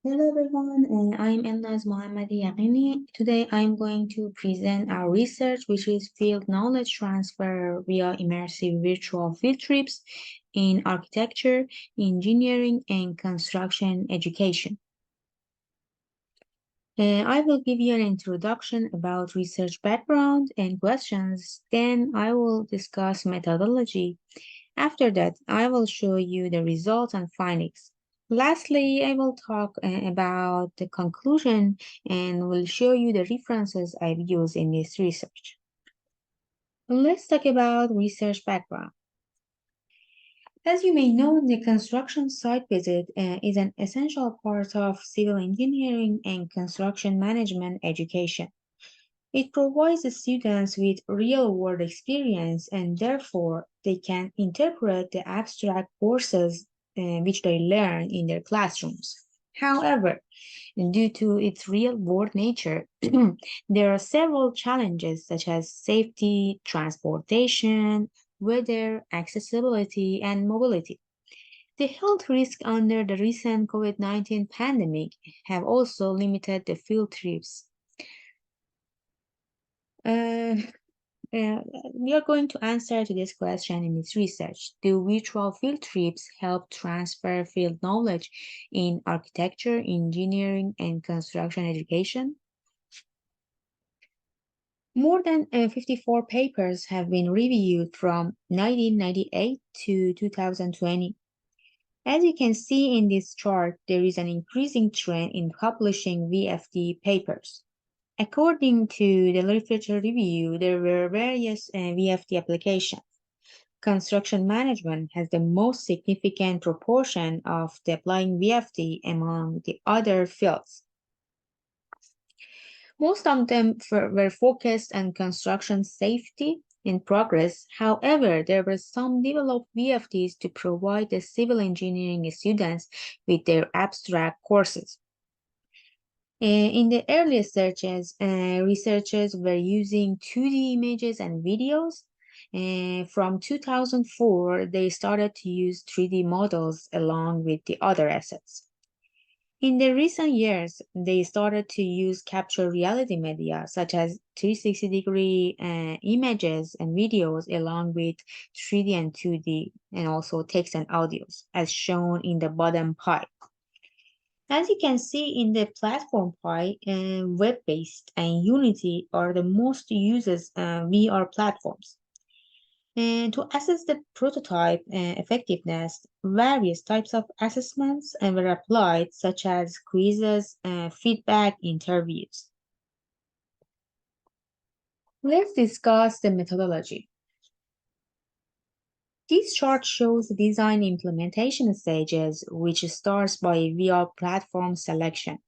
Hello everyone, I'm Elnaz Mohammadiyaghini. Today I'm going to present our research, which is field knowledge transfer via immersive virtual field trips in architecture, engineering, and construction education. I will give you an introduction about research background and questions. Then I will discuss methodology. After that, I will show you the results and findings. Lastly, I will talk about the conclusion and will show you the references I've used in this research. Let's talk about research background. As you may know, the construction site visit is an essential part of civil engineering and construction management education. It provides the students with real-world experience and therefore they can interpret the abstract courses which they learn in their classrooms. However, due to its real-world nature, there are several challenges such as safety, transportation, weather, accessibility, and mobility. The health risks under the recent COVID-19 pandemic have also limited the field trips. Uh, we are going to answer to this question in this research. Do virtual field trips help transfer field knowledge in architecture, engineering, and construction education? More than 54 papers have been reviewed from 1998 to 2020. As you can see in this chart, there is an increasing trend in publishing VFT papers. According to the literature review, there were various VFT applications. Construction management has the most significant proportion of the applying VFT among the other fields. Most of them were focused on construction safety in progress. However, there were some developed VFTs to provide the civil engineering students with their abstract courses. In the early searches, researchers were using 2D images and videos. From 2004, they started to use 3D models along with the other assets. In the recent years, they started to use capture reality media such as 360-degree images and videos along with 3D and 2D and also text and audios as shown in the bottom pie. As you can see in the platform pie, web-based and Unity are the most used VR platforms. And to assess the prototype effectiveness, various types of assessments were applied, such as quizzes, feedback, interviews. Let's discuss the methodology. This chart shows the design implementation stages, which starts by VR platform selection,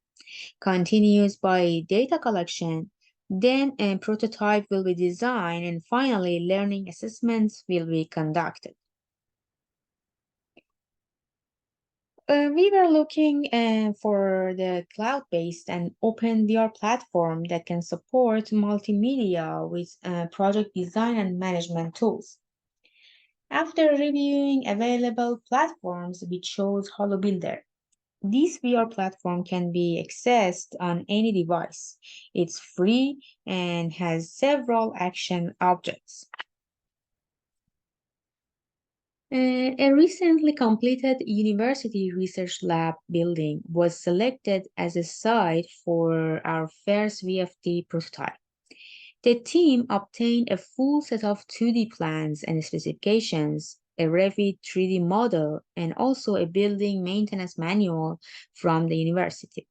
continues by data collection, then a prototype will be designed, and finally learning assessments will be conducted. We were looking for the cloud-based and open VR platform that can support multimedia with project design and management tools. After reviewing available platforms, we chose HoloBuilder. This VR platform can be accessed on any device. It's free and has several action objects. A recently completed university research lab building was selected as a site for our first VFT prototype. The team obtained a full set of 2D plans and specifications, a Revit 3D model, and also a building maintenance manual from the university.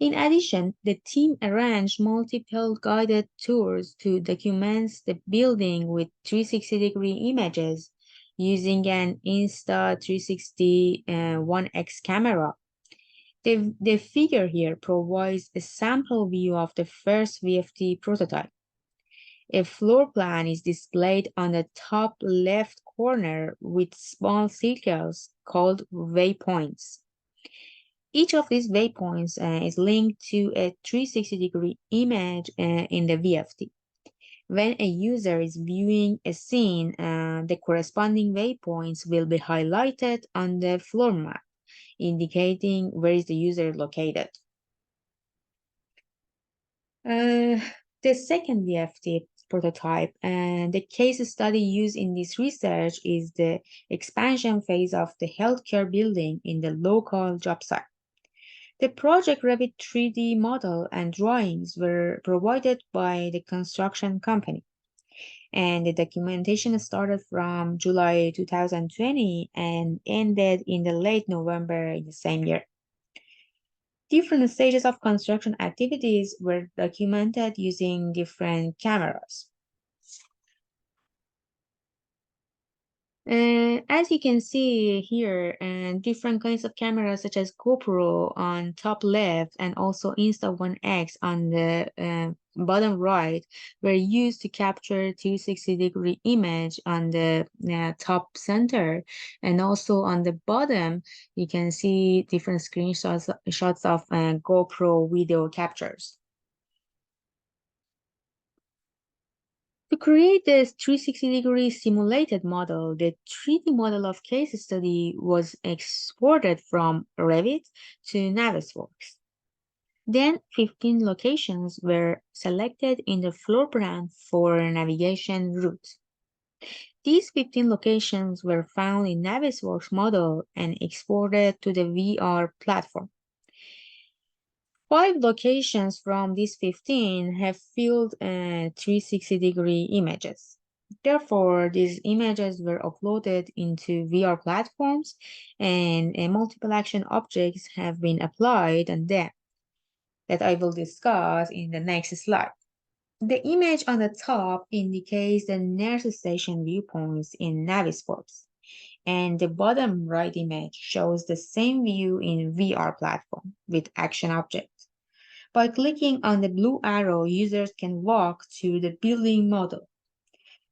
In addition, the team arranged multiple guided tours to document the building with 360-degree images using an Insta360 1X camera. The figure here provides a sample view of the first VFT prototype. A floor plan is displayed on the top left corner with small circles called waypoints. Each of these waypoints is linked to a 360-degree image in the VFT. When a user is viewing a scene, the corresponding waypoints will be highlighted on the floor map, indicating where is the user located. Uh, the second VFT prototype and the case study used in this research is the expansion phase of the healthcare building in the local job site. The Project Revit 3D model and drawings were provided by the construction company, and the documentation started from July 2020 and ended in the late November in the same year. Different stages of construction activities were documented using different cameras. As you can see here, different kinds of cameras such as GoPro on top left and also Insta1X on the bottom right were used to capture 360-degree image on the top center, and also on the bottom you can see different screenshots shots of GoPro video captures. To create this 360-degree simulated model, the 3D model of case study was exported from Revit to Navisworks. Then 15 locations were selected in the floor plan for navigation route. These 15 locations were found in Navisworks model and exported to the VR platform. 5 locations from these 15 have filled 360-degree images. Therefore, these images were uploaded into VR platforms and multiple action objects have been applied on them that I will discuss in the next slide. The image on the top indicates the nurse station viewpoints in Navisworks, and the bottom right image shows the same view in VR platform with action objects. By clicking on the blue arrow, users can walk to the building model.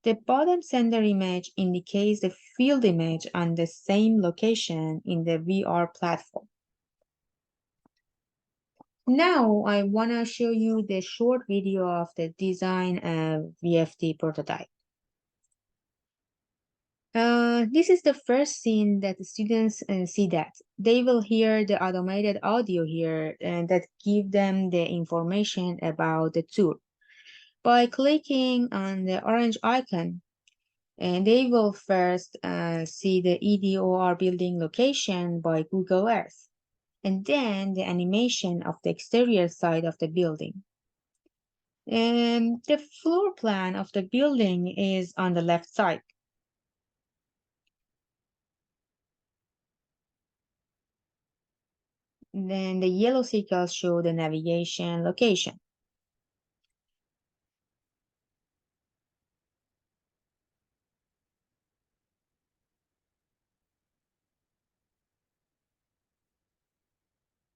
The bottom center image indicates the field image on the same location in the VR platform. Now I want to show you the short video of the design VFT prototype. This is the first scene that the students see that. They will hear the automated audio here and that give them the information about the tour. By clicking on the orange icon, and they will first see the EDOR building location by Google Earth, and then the animation of the exterior side of the building. And the floor plan of the building is on the left side. Then the yellow circles show the navigation location.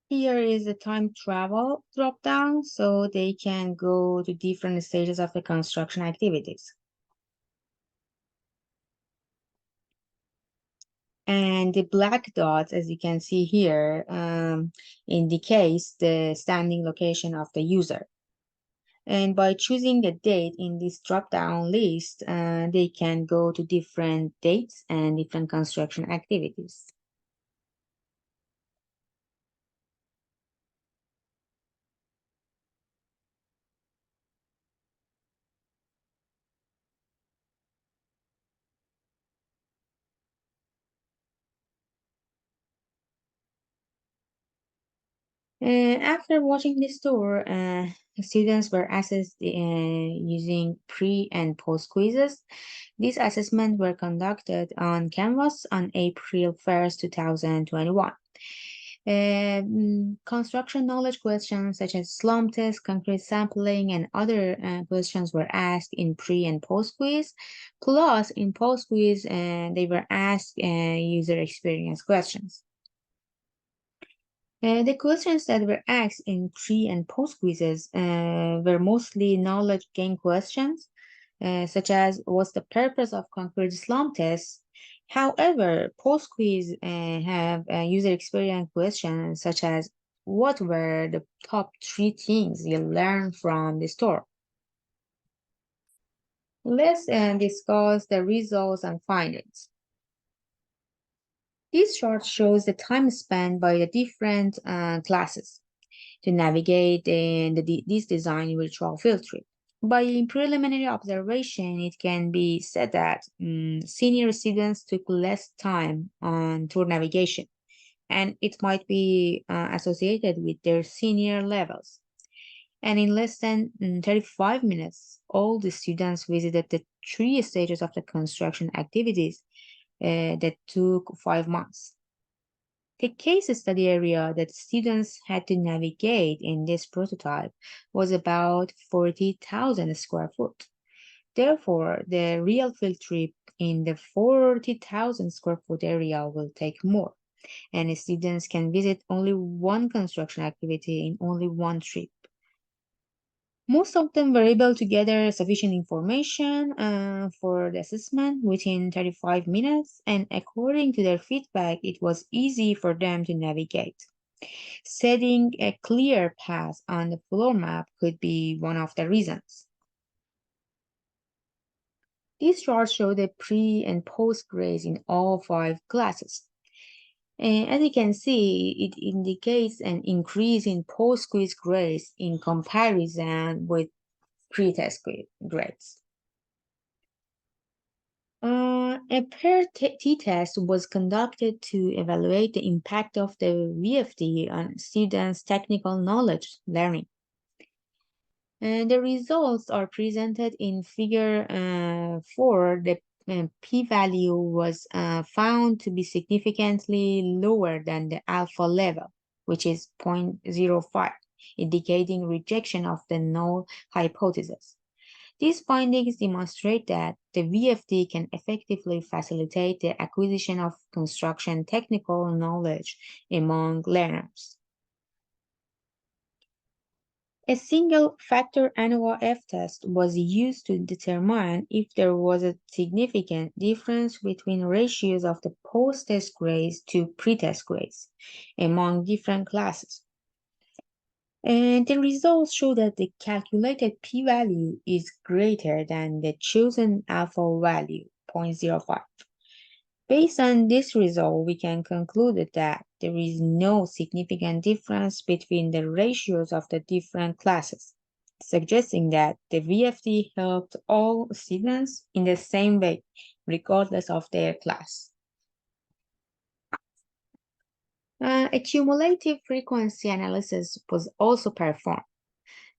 Here is the time travel drop down so they can go to different stages of the construction activities. And the black dots, as you can see here, indicates the standing location of the user. And by choosing the date in this drop-down list, they can go to different dates and different construction activities. After watching this tour, students were assessed using pre and post quizzes. These assessments were conducted on Canvas on April 1st, 2021. Construction knowledge questions such as slump test, concrete sampling, and other questions were asked in pre and post quiz. Plus, in post quiz, they were asked user experience questions. The questions that were asked in pre and post quizzes were mostly knowledge gain questions, such as what's the purpose of concrete slump tests. However, post quiz have user experience questions such as what were the top 3 things you learned from the store. Let's discuss the results and findings. This chart shows the time spent by the different classes to navigate this design virtual field trip. By preliminary observation, it can be said that senior students took less time on tour navigation, and it might be associated with their senior levels. And in less than 35 minutes, all the students visited the three stages of the construction activities that took 5 months. The case study area that students had to navigate in this prototype was about 40,000 square foot. Therefore, the real field trip in the 40,000 square foot area will take more, and students can visit only one construction activity in only one trip. Most of them were able to gather sufficient information for the assessment within 35 minutes, and according to their feedback, it was easy for them to navigate. Setting a clear path on the floor map could be one of the reasons. These charts show the pre and post grades in all 5 classes. And as you can see, it indicates an increase in post-quiz grades in comparison with pre-test grades. A paired t-test was conducted to evaluate the impact of the VFT on students' technical knowledge learning. And the results are presented in figure 4. The p-value was found to be significantly lower than the alpha level, which is 0.05, indicating rejection of the null hypothesis. These findings demonstrate that the VFT can effectively facilitate the acquisition of construction technical knowledge among learners. A single factor ANOVA F-test was used to determine if there was a significant difference between ratios of the post-test grades to pre-test grades among different classes. And the results show that the calculated p-value is greater than the chosen alpha value, 0.05. Based on this result, we can conclude that there is no significant difference between the ratios of the different classes, suggesting that the VFT helped all students in the same way, regardless of their class. A cumulative frequency analysis was also performed.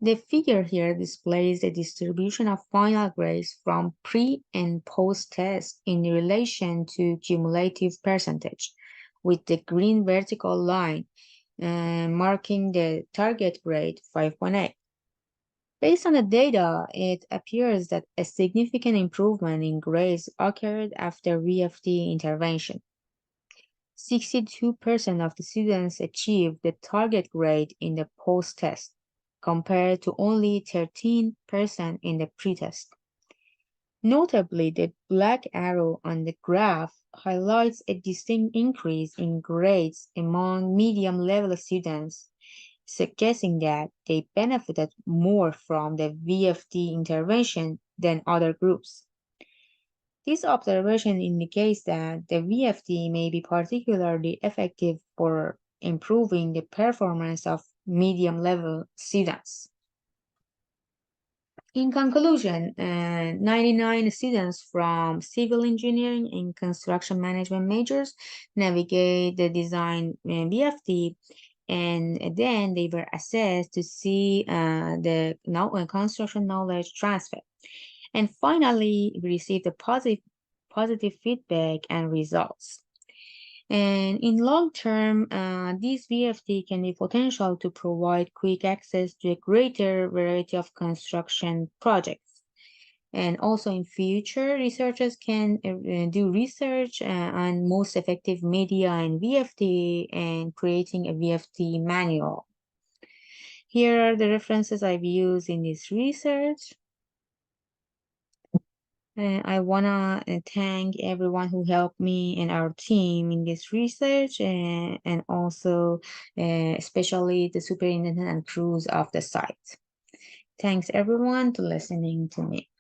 The figure here displays the distribution of final grades from pre and post-test in relation to cumulative percentage, with the green vertical line marking the target grade 5.8. Based on the data, it appears that a significant improvement in grades occurred after VFT intervention. 62% of the students achieved the target grade in the post-test, compared to only 13% in the pre-test. Notably, the black arrow on the graph highlights a distinct increase in grades among medium-level students, suggesting that they benefited more from the VFT intervention than other groups. This observation indicates that the VFT may be particularly effective for improving the performance of medium-level students. In conclusion, 99 students from civil engineering and construction management majors navigate the design VFT, and then they were assessed to see the construction knowledge transfer. And finally, we received a positive feedback and results. And in long term, this VFT can be potential to provide quick access to a greater variety of construction projects. And also in future, researchers can do research on most effective media and VFT and creating a VFT manual. Here are the references I've used in this research. I want to thank everyone who helped me and our team in this research, and also especially the superintendent and crews of the site. Thanks everyone to listening to me.